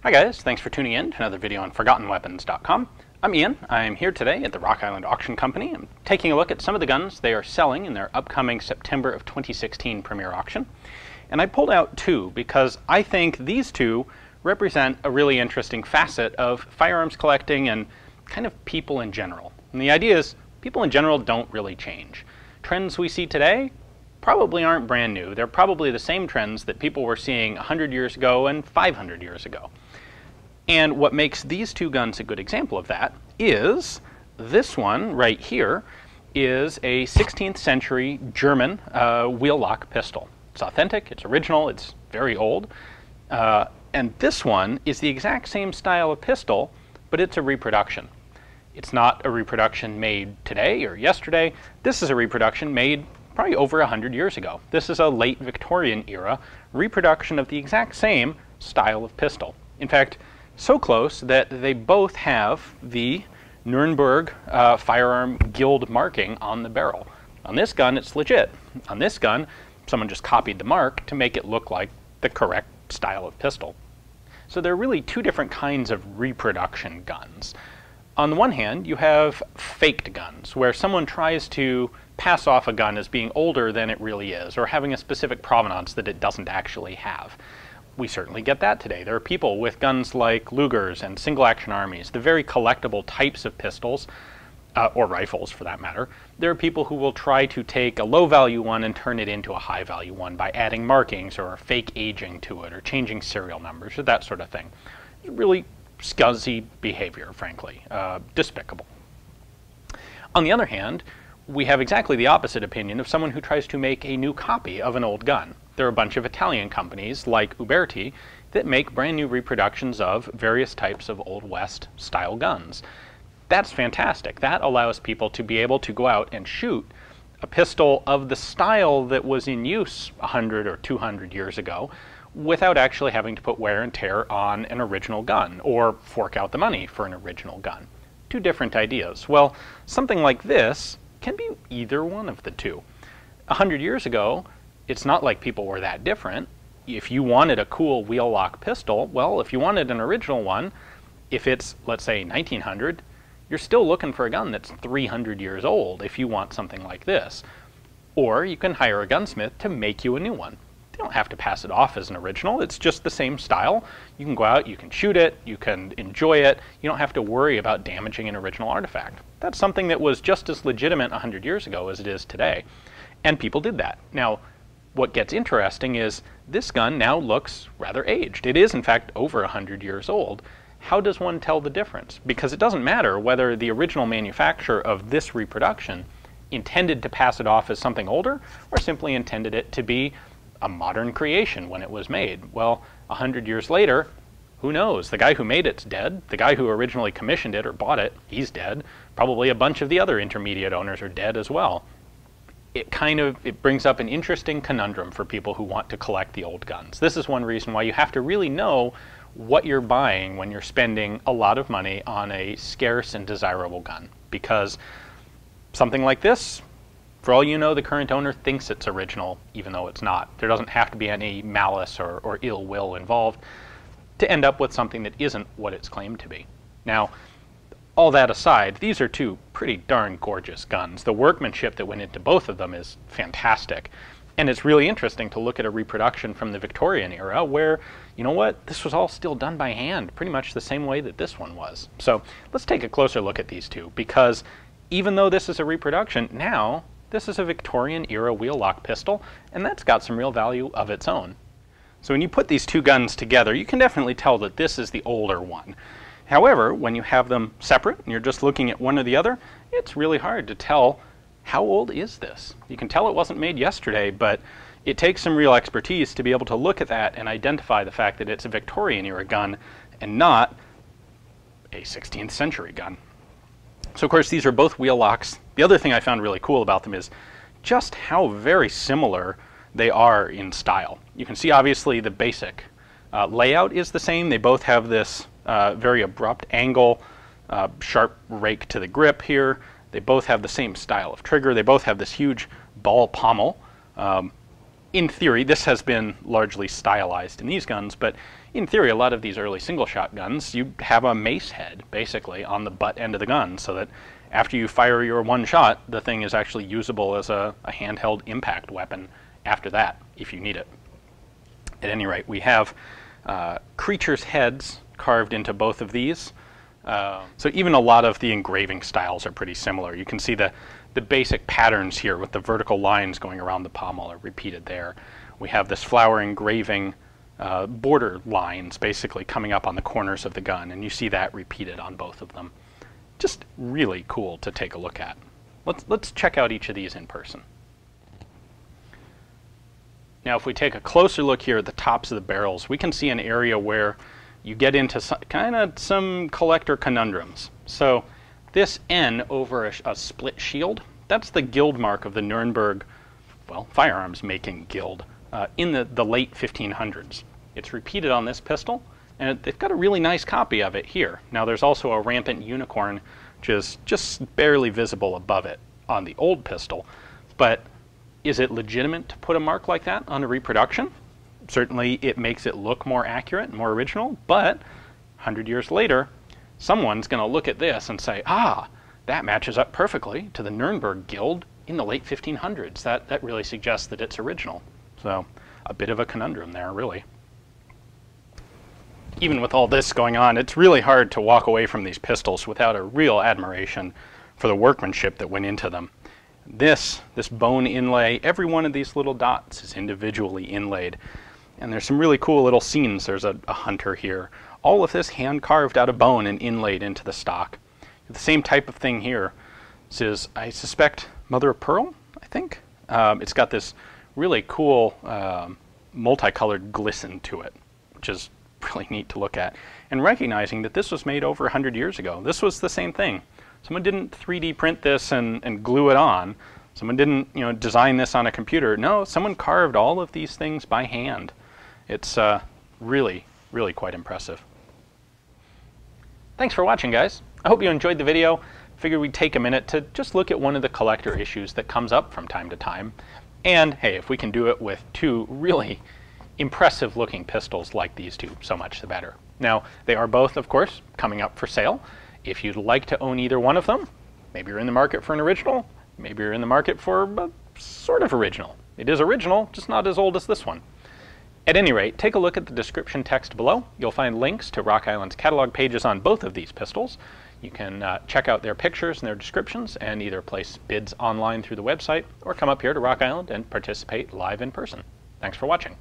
Hi guys, thanks for tuning in to another video on ForgottenWeapons.com. I'm Ian. I'm here today at the Rock Island Auction Company. I'm taking a look at some of the guns they are selling in their upcoming September of 2016 premiere auction. And I pulled out two because I think these two represent a really interesting facet of firearms collecting and kind of people in general. And the idea is people in general don't really change. Trends we see today probably aren't brand new. They're probably the same trends that people were seeing 100 years ago and 500 years ago. And what makes these two guns a good example of that is this one right here is a 16th century German wheellock pistol. It's authentic, it's original, it's very old. And this one is the exact same style of pistol, but it's a reproduction. It's not a reproduction made today or yesterday. This is a reproduction made probably over 100 years ago. This is a late Victorian era reproduction of the exact same style of pistol. In fact, so close that they both have the Nuremberg firearm guild marking on the barrel. On this gun, it's legit. On this gun, someone just copied the mark to make it look like the correct style of pistol. So there are really two different kinds of reproduction guns. On the one hand, you have faked guns, where someone tries to pass off a gun as being older than it really is, or having a specific provenance that it doesn't actually have. We certainly get that today. There are people with guns like Lugers and single-action armies, the very collectible types of pistols, or rifles for that matter. There are people who will try to take a low-value one and turn it into a high-value one by adding markings or fake aging to it or changing serial numbers or that sort of thing. It's really scuzzy behavior, frankly. Despicable. On the other hand, we have exactly the opposite opinion of someone who tries to make a new copy of an old gun. There are a bunch of Italian companies like Uberti that make brand new reproductions of various types of Old West style guns. That's fantastic. That allows people to be able to go out and shoot a pistol of the style that was in use 100 or 200 years ago without actually having to put wear and tear on an original gun or fork out the money for an original gun. Two different ideas. Well, something like this can be either one of the two. 100 years ago, it's not like people were that different. If you wanted a cool wheel-lock pistol, well, if you wanted an original one, if it's, let's say, 1900, you're still looking for a gun that's 300 years old if you want something like this. Or you can hire a gunsmith to make you a new one. You don't have to pass it off as an original. It's just the same style. You can go out, you can shoot it, you can enjoy it. You don't have to worry about damaging an original artifact. That's something that was just as legitimate 100 years ago as it is today. And people did that. Now, what gets interesting is this gun now looks rather aged. It is, in fact, over 100 years old. How does one tell the difference? Because it doesn't matter whether the original manufacturer of this reproduction intended to pass it off as something older or simply intended it to be a modern creation when it was made. Well, 100 years later, who knows? The guy who made it's dead. The guy who originally commissioned it or bought it, he's dead. Probably a bunch of the other intermediate owners are dead as well. It brings up an interesting conundrum for people who want to collect the old guns. This is one reason why you have to really know what you're buying when you're spending a lot of money on a scarce and desirable gun. Because something like this, for all you know, the current owner thinks it's original, even though it's not. There doesn't have to be any malice or ill will involved to end up with something that isn't what it's claimed to be. Now, all that aside, these are two pretty darn gorgeous guns. The workmanship that went into both of them is fantastic. And it's really interesting to look at a reproduction from the Victorian era where, you know what, this was all still done by hand, pretty much the same way that this one was. So let's take a closer look at these two, because even though this is a reproduction, now this is a Victorian era wheel-lock pistol, and that's got some real value of its own. So when you put these two guns together, you can definitely tell that this is the older one. However, when you have them separate and you're just looking at one or the other, it's really hard to tell how old is this. You can tell it wasn't made yesterday, but it takes some real expertise to be able to look at that and identify the fact that it's a Victorian era gun and not a 16th century gun. So of course these are both wheel locks. The other thing I found really cool about them is just how very similar they are in style. You can see obviously the basic layout is the same. They both have this very abrupt angle, sharp rake to the grip here. They both have the same style of trigger. They both have this huge ball pommel. in theory, this has been largely stylized in these guns, but in theory, a lot of these early single-shot guns, you have a mace head, basically, on the butt end of the gun, so that after you fire your one shot, the thing is actually usable as a handheld impact weapon after that, if you need it. At any rate, we have creatures' heads carved into both of these. So even a lot of the engraving styles are pretty similar. You can see the basic patterns here with the vertical lines going around the pommel are repeated there. We have this flower engraving border lines basically coming up on the corners of the gun, and you see that repeated on both of them. Just really cool to take a look at. Let's check out each of these in person. Now if we take a closer look here at the tops of the barrels, we can see an area where you get into some collector conundrums. So this N over a split shield, that's the guild mark of the Nuremberg, well, firearms making guild in the late 1500s. It's repeated on this pistol, and they've got a really nice copy of it here. Now there's also a rampant unicorn, which is just barely visible above it on the old pistol. But is it legitimate to put a mark like that on a reproduction? Certainly it makes it look more accurate and more original, but 100 years later, someone's going to look at this and say, ah, that matches up perfectly to the Nuremberg Guild in the late 1500s. That really suggests that it's original. So a bit of a conundrum there, really. Even with all this going on, it's really hard to walk away from these pistols without a real admiration for the workmanship that went into them. This bone inlay, every one of these little dots is individually inlaid. And there's some really cool little scenes. There's a hunter here. All of this hand carved out of bone and inlaid into the stock. The same type of thing here. This is, I suspect, mother of pearl, I think. It's got this really cool multicolored glisten to it, which is really neat to look at. And recognizing that this was made over 100 years ago. This was the same thing. Someone didn't 3D print this and glue it on. Someone didn't, design this on a computer. No, someone carved all of these things by hand. It's really, really quite impressive. Thanks for watching, guys. I hope you enjoyed the video. Figured we'd take a minute to just look at one of the collector issues that comes up from time to time. And hey, if we can do it with two really impressive looking pistols like these two, so much the better. Now, they are both, of course, coming up for sale. If you'd like to own either one of them, maybe you're in the market for an original, maybe you're in the market for a sort of original. It is original, just not as old as this one. At any rate, take a look at the description text below. You'll find links to Rock Island's catalog pages on both of these pistols. You can check out their pictures and their descriptions and either place bids online through the website or come up here to Rock Island and participate live in person. Thanks for watching.